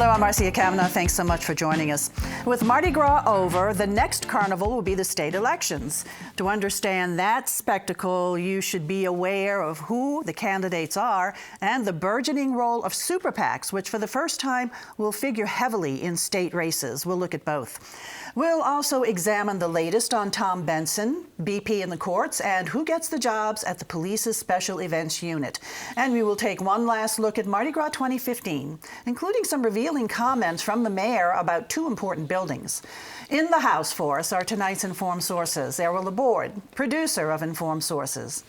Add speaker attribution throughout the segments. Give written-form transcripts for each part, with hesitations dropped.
Speaker 1: Hello, I'm Marcia Kavanaugh. Thanks so much for joining us. With Mardi Gras over, the next carnival will be the state elections. To understand that spectacle, you should be aware of who the candidates are and the burgeoning role of SuperPacs, which for the first time will figure heavily in state races. We'll look at both. We'll also examine the latest on Tom Benson, BP in the courts, and who gets the jobs at the police's special events unit. And we will take one last look at Mardi Gras 2015, including some revealing comments from the mayor about two important buildings. In the house for us are tonight's Informed Sources. Errol, Laborde, producer of Informed Sources.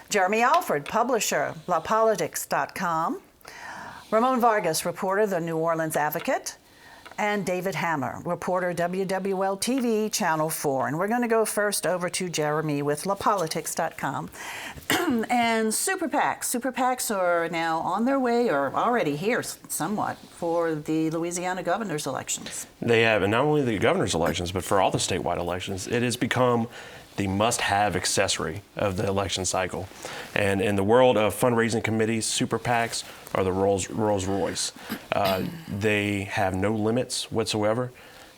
Speaker 1: Jeremy Alford, publisher, LaPolitics.com. Ramon Vargas, reporter, The New Orleans Advocate. And David Hammer, reporter, WWL-TV, Channel 4. And we're going to go first over to Jeremy with LaPolitics.com. And SuperPacs. SuperPacs are now on their way, or already here somewhat, for the Louisiana governor's elections.
Speaker 2: They have, and not only the governor's elections, but for all the statewide elections. It has become the must-have accessory of the election cycle. And in the world of fundraising committees, super PACs are the Rolls Royce. They have no limits whatsoever.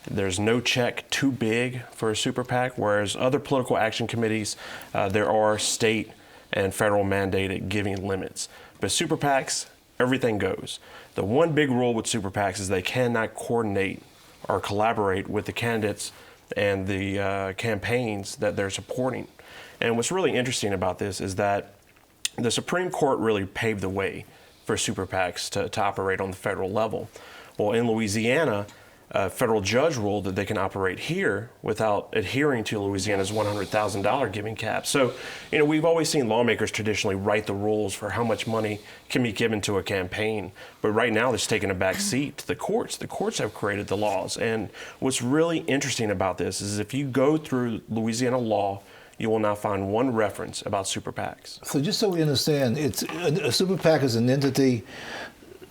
Speaker 2: There's no check too big for a super PAC, whereas other political action committees, there are state and federal mandated giving limits. But super PACs, everything goes. The one big rule with super PACs is they cannot coordinate or collaborate with the candidates and the campaigns that they're supporting. And what's really interesting about this is that the Supreme Court really paved the way for super PACs to operate on the federal level. Well, in Louisiana, a federal judge ruled that they can operate here without adhering to Louisiana's $100,000 giving cap. So, you know, we've always seen lawmakers traditionally write the rules for how much money can be given to a campaign. But right now, it's taken a back seat to the courts. The courts have created the laws. And what's really interesting about this is if you go through Louisiana law, you will not find one reference about super PACs.
Speaker 3: So just so we understand, it's a super PAC is an entity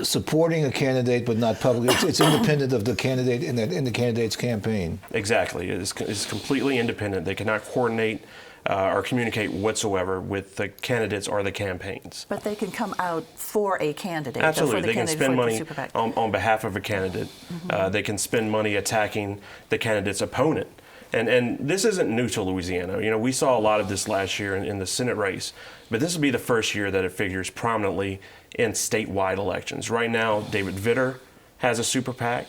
Speaker 3: supporting a candidate, but not publicly. It's independent of the candidate in the candidate's campaign. Exactly.
Speaker 2: It's completely independent. They cannot coordinate or communicate whatsoever with the candidates or the campaigns.
Speaker 1: But they can come out for a candidate.
Speaker 2: Absolutely. They can spend money
Speaker 1: the
Speaker 2: on behalf of a candidate. Mm-hmm. They can spend money attacking the candidate's opponent. And this isn't new to Louisiana. You know, we saw a lot of this last year in the Senate race, but this will be the first year that it figures prominently in statewide elections. Right now, David Vitter has a super PAC.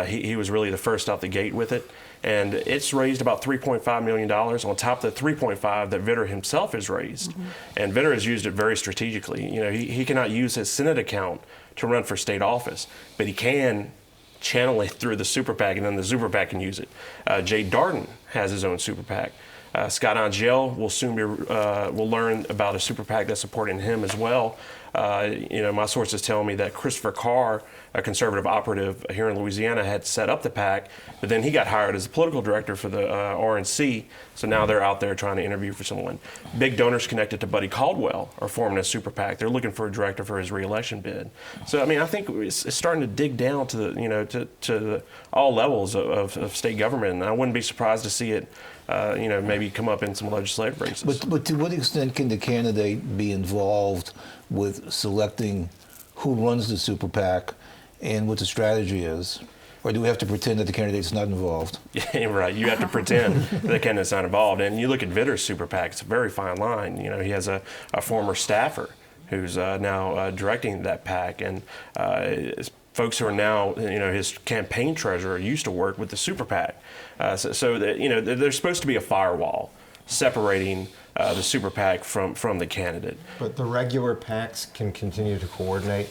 Speaker 2: He was really the first out the gate with it, and it's raised about $3.5 million on top of the $3.5 that Vitter himself has raised. Mm-hmm. And Vitter has used it very strategically. You know, he cannot use his Senate account to run for state office, but he can channel it through the super PAC, and then the super PAC can use it. Jay Darden has his own super PAC. Scott Angel will soon will learn about a super PAC that's supporting him as well. You know, my sources tell me that Christopher Carr, a conservative operative here in Louisiana, had set up the PAC, but then he got hired as a political director for the RNC, so now they're out there trying to interview for someone. Big donors connected to Buddy Caldwell are forming a super PAC. They're looking for a director for his re-election bid. So, I mean, I think it's starting to dig down to the, you know, to all levels of state government, and I wouldn't be surprised to see it you know, maybe come up in some legislative races.
Speaker 3: But to what extent can the candidate be involved with selecting who runs the super PAC and what the strategy is? Or do we have to pretend that the candidate's not involved?
Speaker 2: Yeah, right. You have to pretend that the candidate's not involved. And you look at Vitter's super PAC, it's a very fine line. You know, he has a former staffer who's now directing that PAC, and folks who are now, you know, his campaign treasurer used to work with the super PAC. So that, you know, there's supposed to be a firewall separating the super PAC from the candidate.
Speaker 4: But the regular PACs can continue to coordinate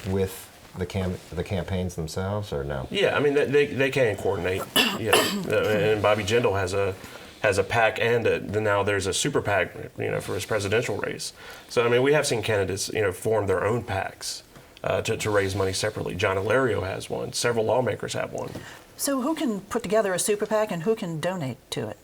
Speaker 4: with the campaigns themselves, or no?
Speaker 2: Yeah, I mean, they can coordinate. Yeah, and Bobby Jindal has a PAC, and now there's a super PAC, you know, for his presidential race. So I mean, we have seen candidates, you know, form their own PACs to raise money separately. John Ilario has one. Several lawmakers have one.
Speaker 1: So who can put together a super PAC and who can donate to it?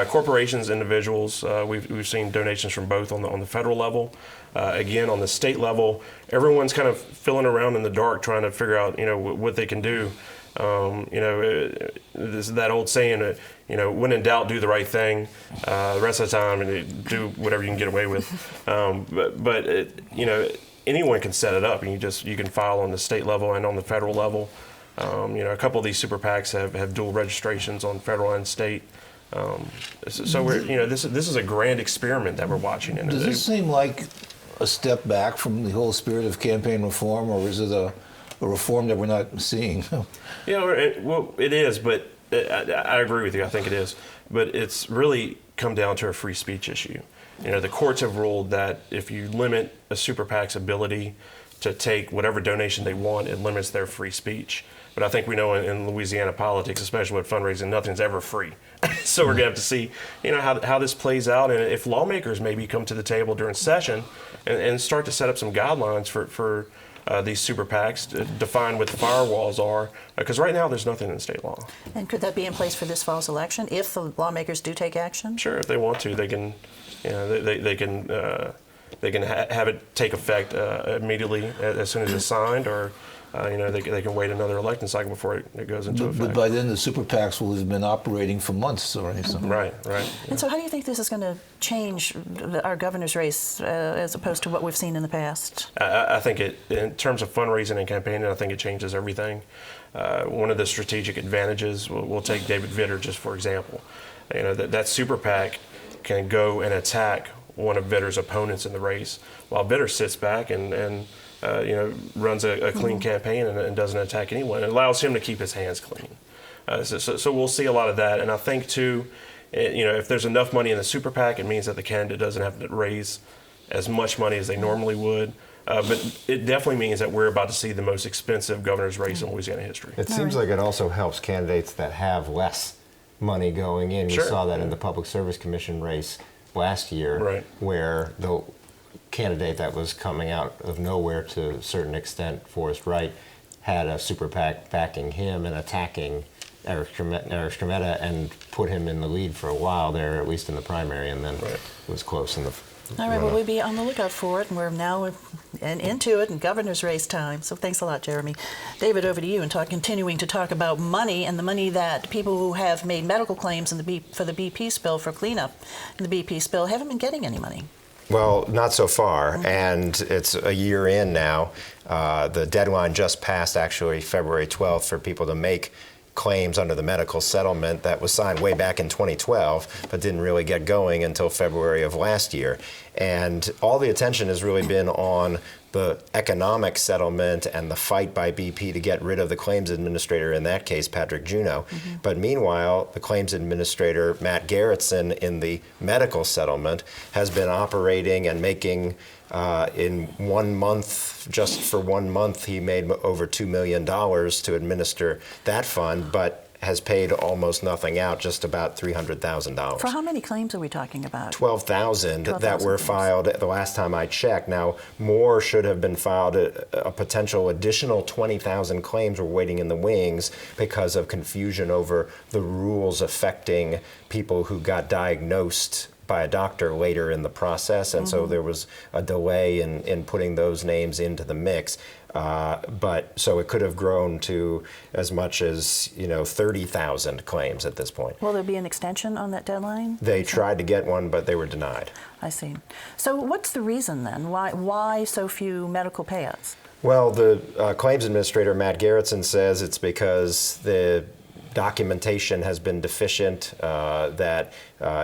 Speaker 2: Corporations, individuals, we've seen donations from both on the federal level. Again, on the state level, everyone's kind of filling around in the dark trying to figure out, you know, what they can do. You know, that old saying, you know, when in doubt, do the right thing. The rest of the time, do whatever you can get away with. But you know, anyone can set it up, and you can file on the state level and on the federal level. A couple of these super PACs have dual registrations on federal and state. So we're, this is a grand experiment that we're watching. And
Speaker 3: does this seem like a step back from the whole spirit of campaign reform, or is it a reform that we're not seeing?
Speaker 2: It is, but I agree with you. I think it is, but it's really come down to a free speech issue. The courts have ruled that if you limit a super PAC's ability to take whatever donation they want, it limits their free speech. But I think we know in Louisiana politics, especially with fundraising, nothing's ever free. So we're going to have to see, how this plays out, and if lawmakers maybe come to the table during session and start to set up some guidelines for these super PACs, to define what the firewalls are, because right now there's nothing in state law.
Speaker 1: And could that be in place for this fall's election if the lawmakers do take action?
Speaker 2: Sure, if they want to, they can. They can have it take effect immediately as soon as it's signed, or they can wait another election cycle before it goes into effect.
Speaker 3: But by then the super PACs will have been operating for months already. So.
Speaker 2: Right.
Speaker 1: And so how do you think this is going to change our governor's race as opposed to what we've seen in the past?
Speaker 2: I think in terms of fundraising and campaigning, I think it changes everything. One of the strategic advantages, we'll take David Vitter just for example. That super PAC can go and attack one of Vitter's opponents in the race, while Vitter sits back and runs a clean campaign and doesn't attack anyone. It allows him to keep his hands clean. So we'll see a lot of that. And I think, too, if there's enough money in the super PAC, it means that the candidate doesn't have to raise as much money as they normally would. But it definitely means that we're about to see the most expensive governor's race in Louisiana history.
Speaker 4: It seems like it also helps candidates that have less money going in.
Speaker 2: Sure.
Speaker 4: You saw that in the Public Service Commission race last year,
Speaker 2: right,
Speaker 4: where the candidate that was coming out of nowhere to a certain extent, Forrest Wright, had a super PAC backing him and attacking Eric Strometta and put him in the lead for a while there, at least in the primary, and then was close in the
Speaker 1: All right, well, we'll be on the lookout for it, and we're now into it in governor's race time. So thanks a lot, Jeremy. David, over to you, and continuing to talk about money and the money that people who have made medical claims for the BP spill, for cleanup in the BP spill, haven't been getting any money.
Speaker 4: Well, not so far, and it's a year in now. The deadline just passed, actually, February 12th, for people to make claims under the medical settlement that was signed way back in 2012, but didn't really get going until February of last year. And all the attention has really been on the economic settlement and the fight by BP to get rid of the claims administrator, in that case, Patrick Juneau. Mm-hmm. But meanwhile, the claims administrator, Matt Garrettson, in the medical settlement, has been operating and making, in 1 month, just for 1 month, he made over $2 million to administer that fund, but has paid almost nothing out, just about $300,000.
Speaker 1: For how many claims are we talking about?
Speaker 4: 12,000 that were filed the last time I checked. Now, more should have been filed. A potential additional 20,000 claims were waiting in the wings because of confusion over the rules affecting people who got diagnosed by a doctor later in the process, and so there was a delay in putting those names into the mix. But so it could have grown to as much as 30,000 claims at this point.
Speaker 1: Will there be an extension on that deadline?
Speaker 4: They tried to get one, but they were denied.
Speaker 1: I see. So what's the reason then? Why so few medical payouts?
Speaker 4: Well, the claims administrator, Matt Garrettson, says it's because the documentation has been deficient, that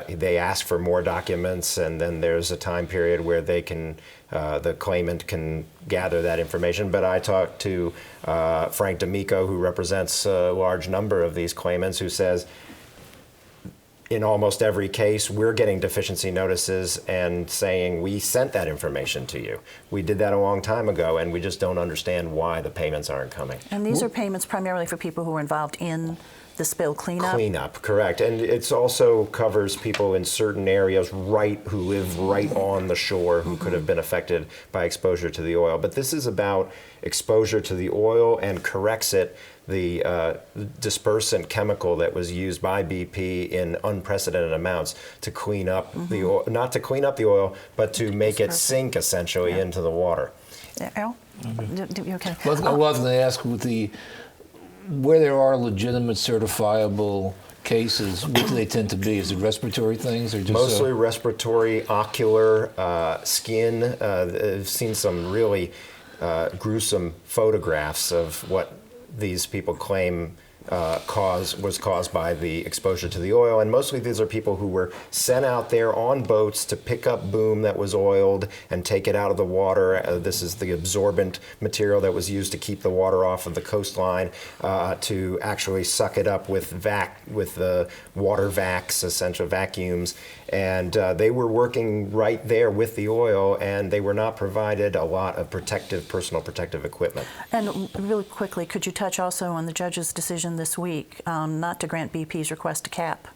Speaker 4: they ask for more documents, and then there's a time period where they can, the claimant can gather that information. But I talked to Frank D'Amico, who represents a large number of these claimants, who says in almost every case, we're getting deficiency notices and saying, we sent that information to you. We did that a long time ago, and we just don't understand why the payments aren't coming.
Speaker 1: And these are payments primarily for people who were involved in the spill cleanup?
Speaker 4: Cleanup, correct. And it also covers people in certain areas who live right on the shore who could have been affected by exposure to the oil. But this is about exposure to the oil and corrects it, the dispersant chemical that was used by BP in unprecedented amounts to clean up the oil, not to clean up the oil, but to make it sink essentially into the water.
Speaker 1: Errol? Okay.
Speaker 3: Well, I was going to ask, where there are legitimate certifiable cases, what do they tend to be? Is it respiratory things or just
Speaker 4: mostly respiratory, ocular, skin? I've seen some really gruesome photographs of what these people claim was caused by the exposure to the oil, and mostly these are people who were sent out there on boats to pick up boom that was oiled and take it out of the water. This is the absorbent material that was used to keep the water off of the coastline, to actually suck it up with the water vacs, essential vacuums, and they were working right there with the oil, and they were not provided a lot of personal protective equipment.
Speaker 1: And really quickly, could you touch also on the judge's decision this week not to grant BP's request to cap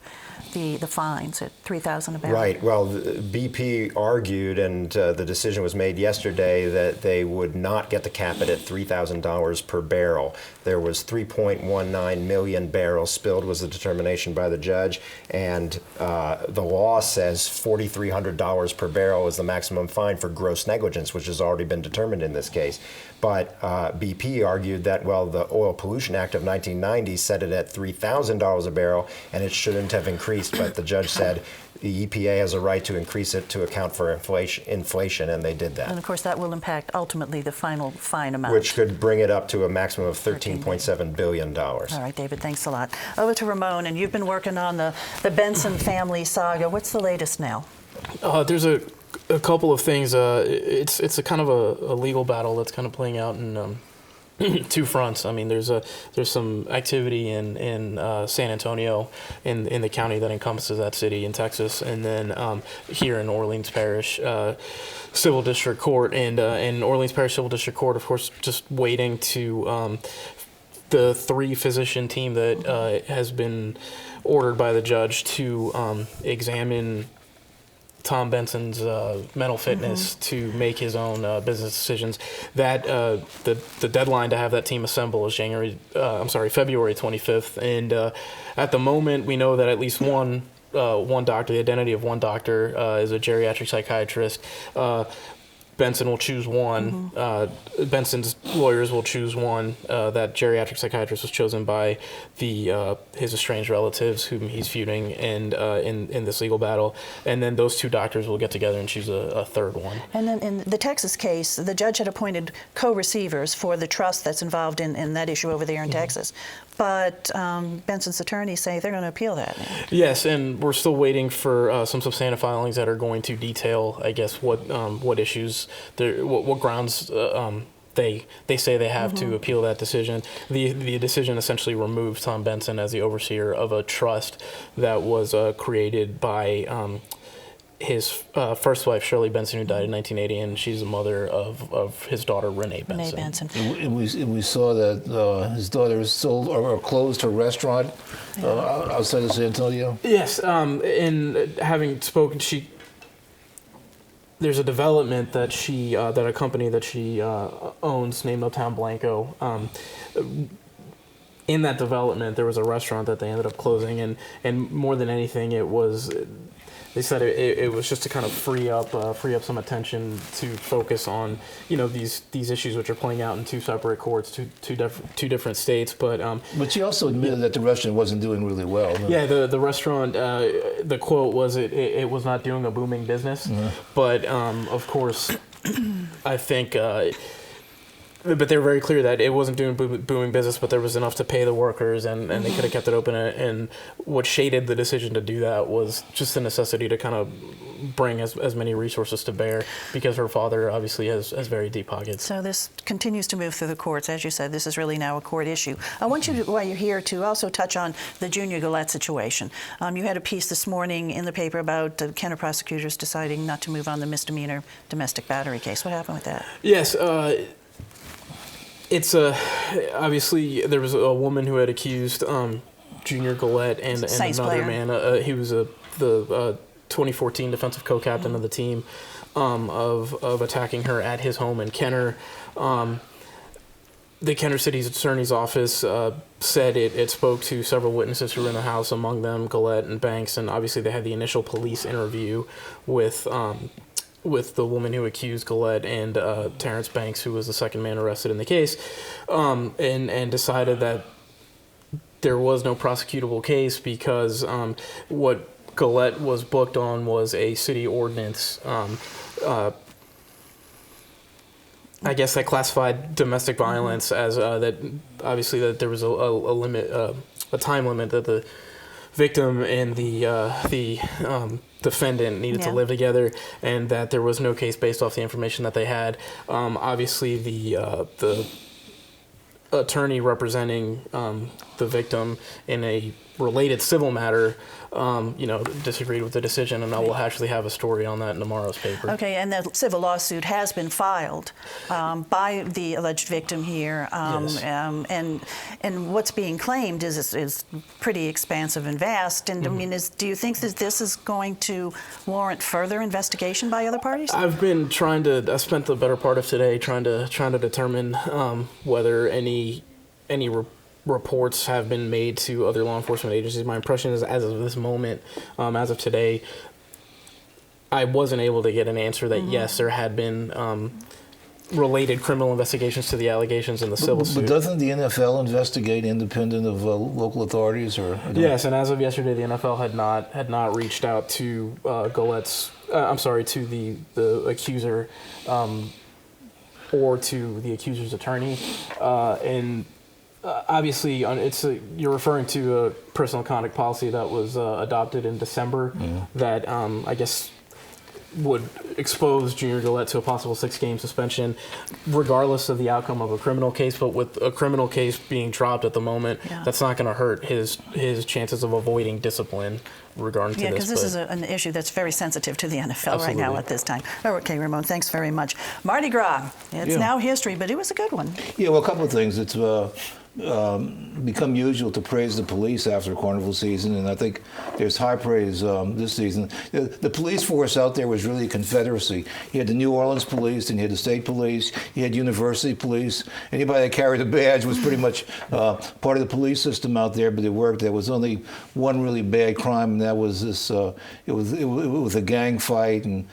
Speaker 1: the fines at $3,000 a barrel?
Speaker 4: Right. Well, BP argued, and the decision was made yesterday, that they would not get the cap it at $3,000 per barrel. There was 3.19 million barrels spilled, was the determination by the judge, and the law says $4,300 per barrel is the maximum fine for gross negligence, which has already been determined in this case. But BP argued that, well, the Oil Pollution Act of 1990 set it at $3,000 a barrel, and it shouldn't have increased. But the judge said the EPA has a right to increase it to account for inflation, and they did that.
Speaker 1: And of course, that will impact ultimately the final fine amount,
Speaker 4: which could bring it up to a maximum of $13.7 billion.
Speaker 1: All right, David, thanks a lot. Over to Ramon, and you've been working on the Benson family saga. What's the latest now?
Speaker 5: There's a couple of things. It's a kind of a legal battle that's kind of playing out in two fronts. I mean, there's some activity in San Antonio, in the county that encompasses that city in Texas, and then here in Orleans Parish Civil District Court, and Orleans Parish Civil District Court, of course, just waiting to the 3-physician team that has been ordered by the judge to examine Tom Benson's mental fitness to make his own business decisions. That the deadline to have that team assemble is February 25th, and at the moment we know that at least one doctor, the identity of one doctor, is a geriatric psychiatrist. Benson will choose one. Benson's lawyers will choose one. That geriatric psychiatrist was chosen by his estranged relatives, whom he's feuding, and in this legal battle. And then those 2 doctors will get together and choose a third one.
Speaker 1: And then in the Texas case, the judge had appointed co-receivers for the trust that's involved in that issue over there in Texas. But Benson's attorneys say they're going to appeal that.
Speaker 5: Yes, and we're still waiting for some substantive filings that are going to detail, I guess, what issues, what grounds they say they have to appeal that decision. The decision essentially removed Tom Benson as the overseer of a trust that was created by his first wife, Shirley Benson, who died in 1980, and she's the mother of his daughter, Renee Benson.
Speaker 3: And we saw that his daughter sold or closed her restaurant outside of San Antonio.
Speaker 5: Yes, and having spoken, there's a development that that a company that she owns named Uptown Blanco. In that development, there was a restaurant that they ended up closing, and more than anything, they said it was just to kind of free up some attention to focus on these issues which are playing out in 2 separate courts, two different states. But
Speaker 3: she also admitted that the restaurant wasn't doing really well. No?
Speaker 5: Yeah, the restaurant. The quote was it was not doing a booming business, but of course, I think. But they were very clear that it wasn't doing booming business, but there was enough to pay the workers, and they could have kept it open. And what shaded the decision to do that was just the necessity to kind of bring as many resources to bear, because her father obviously has very deep pockets.
Speaker 1: So this continues to move through the courts. As you said, this is really now a court issue. I want you, while you're here, to also touch on the Junior Gillette situation. You had a piece this morning in the paper about the Kenner prosecutors deciding not to move on the misdemeanor domestic battery case. What happened with that?
Speaker 5: Yes. It's obviously there was a woman who had accused Junior Gillette and another
Speaker 1: player.
Speaker 5: Man. He was the 2014 defensive co-captain of the team, of attacking her at his home in Kenner. The Kenner City's Attorney's Office said it spoke to several witnesses who were in the house, among them Gillette and Banks, and obviously they had the initial police interview with the woman who accused Gillette and Terrence Banks, who was the second man arrested in the case, and decided that there was no prosecutable case because what Gillette was booked on was a city ordinance I guess that classified domestic violence as that. Obviously, that there was a limit, a time limit that the victim and the defendant needed to live together, and that there was no case based off the information that they had. Obviously, the attorney representing the victim in a related civil matter, disagreed with the decision, and I will actually have a story on that in tomorrow's paper.
Speaker 1: Okay, and that civil lawsuit has been filed by the alleged victim here,
Speaker 5: Yes.
Speaker 1: and what's being claimed is pretty expansive and vast. And I mean, do you think that this is going to warrant further investigation by other parties?
Speaker 5: I've been I spent the better part of today trying to determine whether any reports have been made to other law enforcement agencies. My impression is, as of this moment, as of today, I wasn't able to get an answer that yes, there had been related criminal investigations to the allegations in the civil suit.
Speaker 3: But doesn't the NFL investigate independent of local authorities, or?
Speaker 5: Yes, and as of yesterday, the NFL had not reached out to to the accuser or to the accuser's attorney, and. Obviously, you're referring to a personal conduct policy that was adopted in December that I guess would expose Junior Gillette to a possible 6-game suspension, regardless of the outcome of a criminal case. But with a criminal case being dropped at the moment, that's not going to hurt his chances of avoiding discipline regarding to this.
Speaker 1: Yeah, because this is an issue that's very sensitive to the NFL right now at this time. Okay, Ramon, thanks very much. Mardi Gras, it's now history, but it was a good one.
Speaker 3: Yeah, well, a couple of things. It's become usual to praise the police after carnival season, and I think there's high praise this season. The police force out there was really a confederacy. You had the New Orleans police, and you had the state police, you had university police. Anybody that carried a badge was pretty much part of the police system out there, but it worked. There was only one really bad crime, and that was this. It was a gang fight, and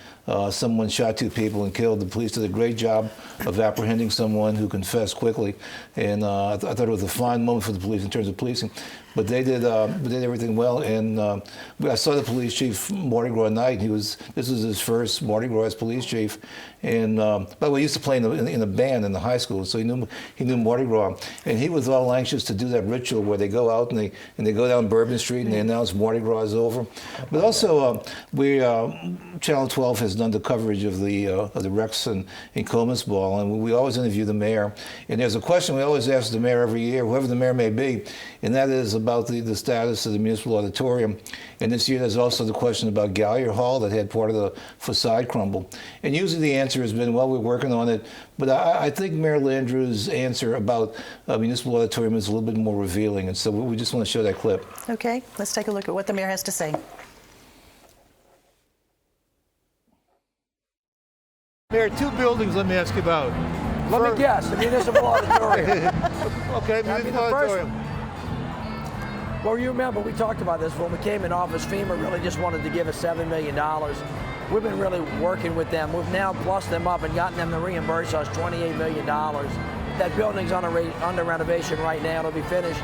Speaker 3: someone shot 2 people and killed. The police did a great job of apprehending someone who confessed quickly, and I thought it was a fine moment for the police in terms of policing. But they did everything well, and I saw the police chief Mardi Gras night. This was his first Mardi Gras as police chief, and by the way, he used to play in a band in the high school, so he knew Mardi Gras, and he was all anxious to do that ritual where they go out and they go down Bourbon Street and they announce Mardi Gras is over. But also, Channel 12 has done the coverage of the Rex and Comus Ball, and we always interview the mayor. And there's a question we always ask the mayor every year, whoever the mayor may be, and that is about the status of the municipal auditorium. And this year there's also the question about Gallier Hall that had part of the facade crumble. And usually the answer has been, well, we're working on it. But I think Mayor Landrieu's answer about municipal auditorium is a little bit more revealing. And so we just want to show that clip.
Speaker 1: Okay, let's take a look at what the mayor has to say.
Speaker 3: Mayor, 2 buildings let me ask you about.
Speaker 6: Let me guess, the municipal auditorium.
Speaker 3: Okay, municipal auditorium.
Speaker 6: Well, you remember we talked about this when we came in office. FEMA really just wanted to give us $7 million. We've been really working with them. We've now plussed them up and gotten them to reimburse us $28 million. That building's under renovation right now. It'll be finished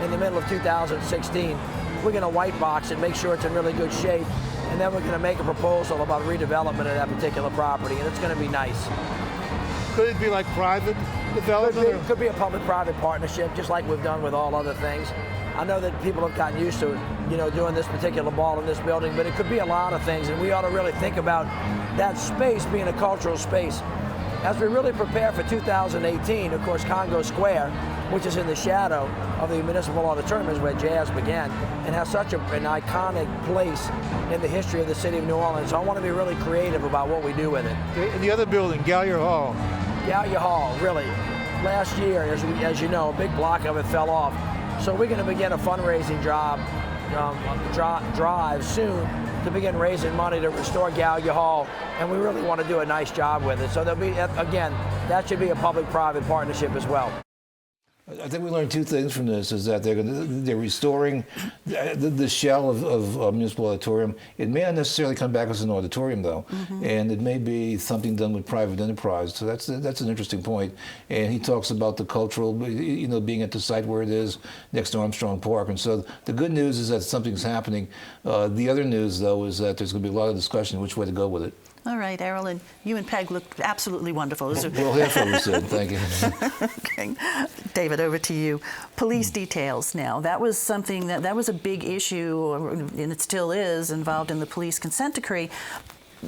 Speaker 6: in the middle of 2016. We're going to white box it, make sure it's in really good shape, and then we're going to make a proposal about redevelopment of that particular property, and it's going to be nice.
Speaker 3: Could it be like private development?
Speaker 6: Could be a public-private partnership, just like we've done with all other things. I know that people have gotten used to, doing this particular ball in this building, but it could be a lot of things, and we ought to really think about that space being a cultural space. As we really prepare for 2018, of course, Congo Square, which is in the shadow of the municipal auditorium, is where jazz began, and has such an iconic place in the history of the city of New Orleans. So I want to be really creative about what we do with it.
Speaker 3: And the other building, Gallier Hall.
Speaker 6: Gallier Hall, really. Last year, as you know, a big block of it fell off. So we're going to begin a fundraising drive soon to begin raising money to restore Gallier Hall, and we really want to do a nice job with it. So there'll be, again, that should be a public-private partnership as well.
Speaker 3: I think we learned 2 things from this, is that they're restoring the shell of municipal auditorium. It may not necessarily come back as an auditorium, though, and it may be something done with private enterprise. So that's an interesting point. And he talks about the cultural, being at the site where it is next to Armstrong Park. And so the good news is that something's happening. The other news, though, is that there's going to be a lot of discussion which way to go with it.
Speaker 1: All right, Errol, and you and Peg look absolutely wonderful.
Speaker 3: Well, half of us did. Thank you.
Speaker 1: Okay. David, over to you. Police details now. That was something that was a big issue, and it still is, involved in the police consent decree.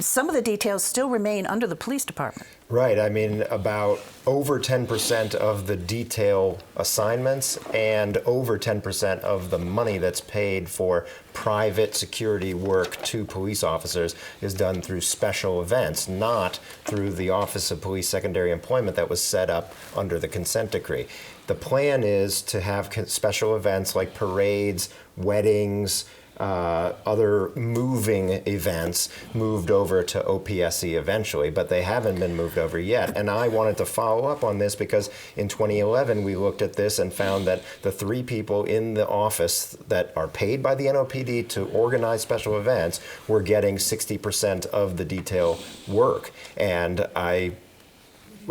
Speaker 1: Some of the details still remain under the police department.
Speaker 4: Right. I mean, about over 10% of the detail assignments and over 10% of the money that's paid for private security work to police officers is done through special events, not through the Office of Police Secondary Employment that was set up under the consent decree. The plan is to have special events like parades, weddings, other moving events moved over to OPSE eventually, but they haven't been moved over yet. And I wanted to follow up on this because in 2011 we looked at this and found that the 3 people in the office that are paid by the NOPD to organize special events were getting 60% of the detail work. And I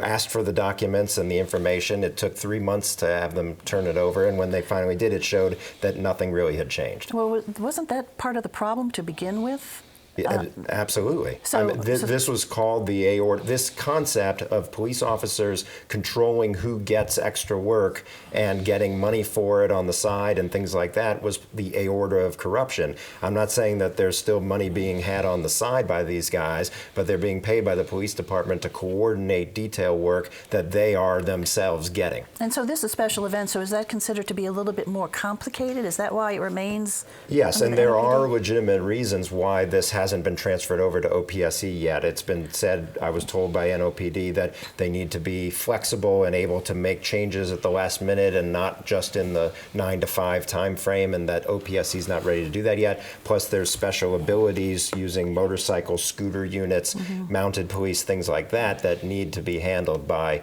Speaker 4: asked for the documents and the information. It took 3 months to have them turn it over, and when they finally did, it showed that nothing really had changed.
Speaker 1: Well, wasn't that part of the problem to begin with?
Speaker 4: Yeah, absolutely.
Speaker 1: So,
Speaker 4: I mean, this was called the aorta. This concept of police officers controlling who gets extra work and getting money for it on the side and things like that was the aorta of corruption. I'm not saying that there's still money being had on the side by these guys, but they're being paid by the police department to coordinate detail work that they are themselves getting.
Speaker 1: And so this is a special event, so is that considered to be a little bit more complicated? Is that why it remains?
Speaker 4: Yes, and
Speaker 1: the
Speaker 4: there
Speaker 1: NOPD?
Speaker 4: are legitimate reasons why this hasn't been transferred over to OPSE yet. It's been said, I was told by NOPD, that they need to be flexible and able to make changes at the last minute and not just in the 9 to 5 time frame, and that OPSE is not ready to do that yet. Plus there's special abilities using motorcycles, scooter units, mounted police, things like that that need to be handled by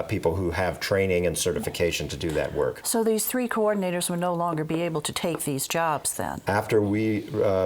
Speaker 4: people who have training and certification to do that work.
Speaker 1: So these 3 coordinators will no longer be able to take these jobs then?
Speaker 4: After we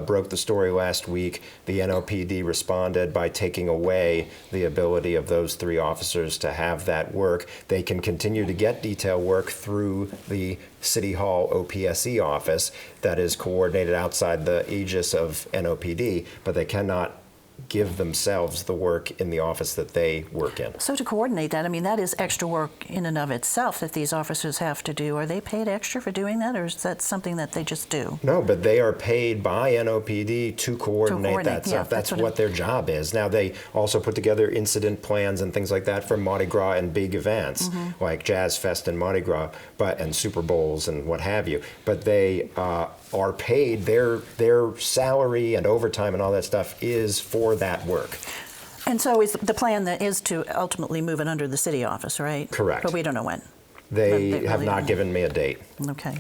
Speaker 4: broke the story last week, the NOPD responded by taking away the ability of those 3 officers to have that work. They can continue to get detail work through the City Hall OPSE office that is coordinated outside the aegis of NOPD, but they cannot give themselves the work in the office that they work in.
Speaker 1: So to coordinate that, I mean, that is extra work in and of itself that these officers have to do. Are they paid extra for doing that, or is that something that they just do?
Speaker 4: No, but they are paid by NOPD to coordinate that stuff.
Speaker 1: Yeah,
Speaker 4: that's what their job is. Now, they also put together incident plans and things like that for Mardi Gras and big events like Jazz Fest and Mardi Gras, and Super Bowls and what have you. But they are paid, their salary and overtime and all that stuff is for that work.
Speaker 1: And so is the plan that is to ultimately move it under the city office, right?
Speaker 4: Correct.
Speaker 1: But we don't know when.
Speaker 4: They
Speaker 1: really
Speaker 4: have not given me a date.
Speaker 1: Okay.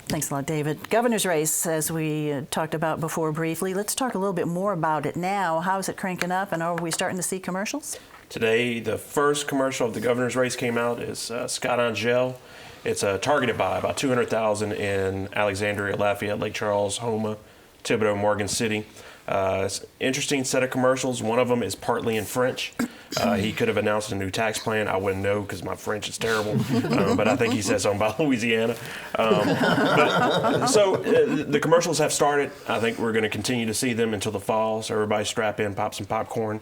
Speaker 1: Thanks a lot, David. Governor's race, as we talked about before briefly, let's talk a little bit more about it now. How is it cranking up, and are we starting to see commercials?
Speaker 2: Today, the first commercial of the governor's race came out is Scott Angel. It's targeted by about 200,000 in Alexandria, Lafayette, Lake Charles, Houma, Thibodaux, Morgan City. It's an interesting set of commercials. One of them is partly in French. He could have announced a new tax plan. I wouldn't know because my French is terrible. But I think he said something about Louisiana. So the commercials have started. I think we're going to continue to see them until the fall. So everybody strap in, pop some popcorn.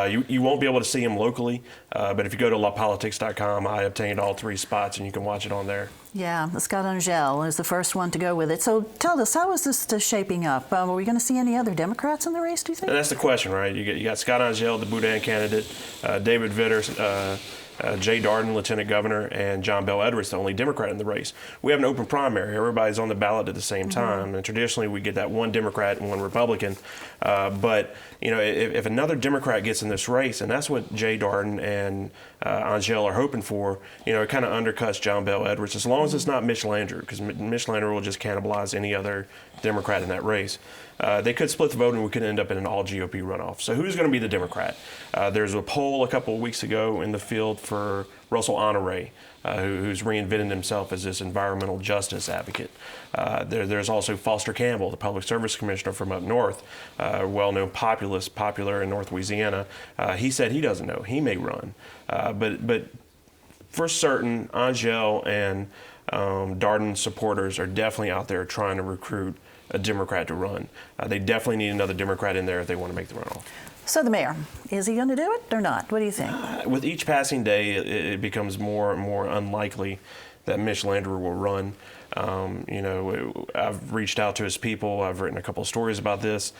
Speaker 2: You won't be able to see them locally. But if you go to lapolitics.com, I obtained all 3 spots and you can watch it on there.
Speaker 1: Yeah, Scott Angel is the first one to go with it. So tell us, how is this shaping up? Are we going to see any other Democrats in the race, do you think?
Speaker 2: And that's the question, right? You got Scott Angel, the Boudin candidate, David Vitters, Jay Darden, Lieutenant Governor, and John Bel Edwards, the only Democrat in the race. We have an open primary. Everybody's on the ballot at the same time. And traditionally, we get that one Democrat and one Republican. But, you know, if another Democrat gets in this race, and that's what Jay Darden and Angel are hoping for, you know, it kind of undercuts John Bel Edwards, as long as it's not Mitch Landrieu, because Mitch Landrieu will just cannibalize any other Democrat in that race. They could split the vote and we could end up in an all GOP runoff. So who's going to be the Democrat? There's a poll a couple of weeks ago in the field for Russell Honore, who's reinvented himself as this environmental justice advocate. There's also Foster Campbell, the Public Service Commissioner from up north, well-known populist, popular in North Louisiana. He said he doesn't know. He may run. But for certain, Angel and Darden supporters are definitely out there trying to recruit a Democrat to run. They definitely need another Democrat in there if they want to make the runoff.
Speaker 1: So the mayor, is he going to do it or not? What do you think?
Speaker 2: With each passing day, it becomes more and more unlikely that Mitch Landrieu will run. I've reached out to his people. I've written a couple of stories about this.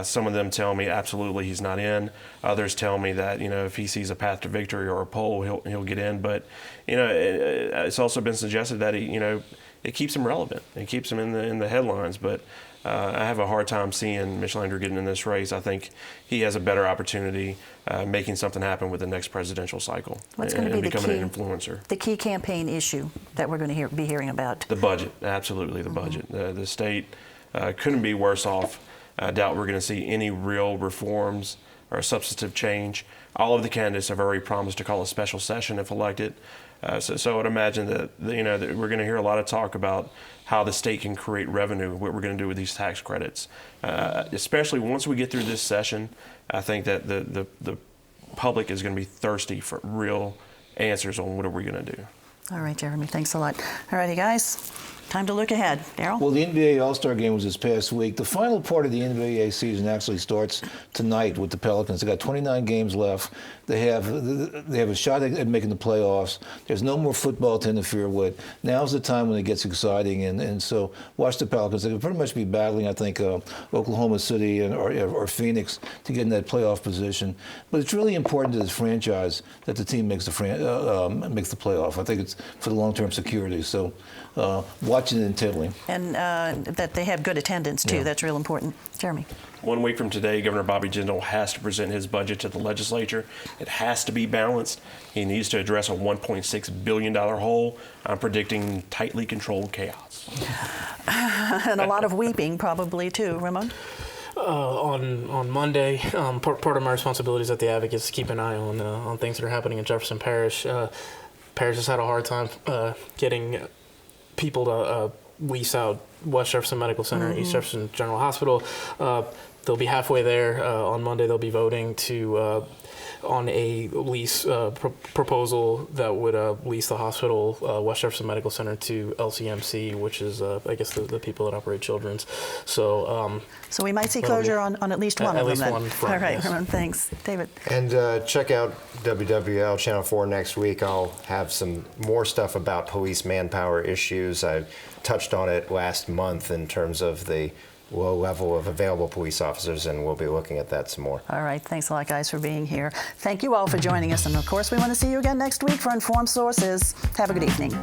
Speaker 2: Some of them tell me absolutely he's not in. Others tell me that if he sees a path to victory or a poll, he'll get in. But it's also been suggested that it keeps him relevant. It keeps him in the headlines. But I have a hard time seeing Mitch Landrieu getting in this race. I think he has a better opportunity making something happen with the next presidential cycle.
Speaker 1: What's going to be
Speaker 2: becoming an influencer?
Speaker 1: The key campaign issue that we're going to be hearing about?
Speaker 2: The budget, absolutely the budget. The state couldn't be worse off. I doubt we're going to see any real reforms or substantive change. All of the candidates have already promised to call a special session if elected. So I would imagine that that we're going to hear a lot of talk about how the state can create revenue, what we're going to do with these tax credits. Especially once we get through this session, I think that the public is going to be thirsty for real answers on what are we going to do.
Speaker 1: All right, Jeremy, thanks a lot. All righty, guys, time to look ahead. Errol?
Speaker 3: Well, the NBA All-Star Game was this past week. The final part of the NBA season actually starts tonight with the Pelicans. They got 29 games left. They have a shot at making the playoffs. There's no more football to interfere with. Now's the time when it gets exciting, and so watch the Pelicans. They could pretty much be battling, I think, Oklahoma City or Phoenix to get in that playoff position. But it's really important to this franchise that the team makes the playoff. I think it's for the long-term security. So watching it intently.
Speaker 1: And that they have good attendance, too.
Speaker 3: Yeah.
Speaker 1: That's real important. Jeremy?
Speaker 2: 1 week from today, Governor Bobby Jindal has to present his budget to the legislature. It has to be balanced. He needs to address a $1.6 billion hole. I'm predicting tightly controlled chaos.
Speaker 1: And a lot of weeping, probably, too. Ramon?
Speaker 5: On Monday, part of my responsibilities at the Advocate is to keep an eye on things that are happening in Jefferson Parish. Parish has had a hard time getting people to lease out West Jefferson Medical Center, East Jefferson General Hospital. They'll be halfway there. On Monday, they'll be voting on a lease proposal that would lease the hospital, West Jefferson Medical Center, to LCMC, which is, I guess, the people that operate Children's. So
Speaker 1: we might see closure on at least one of them then.
Speaker 5: One front,
Speaker 1: all right,
Speaker 5: yes.
Speaker 1: Ramon, thanks. David?
Speaker 4: And check out WWL Channel 4 next week. I'll have some more stuff about police manpower issues. I touched on it last month in terms of the low level of available police officers, and we'll be looking at that some more.
Speaker 1: All right. Thanks a lot, guys, for being here. Thank you all for joining us. And, of course, we want to see you again next week for Informed Sources. Have a good evening.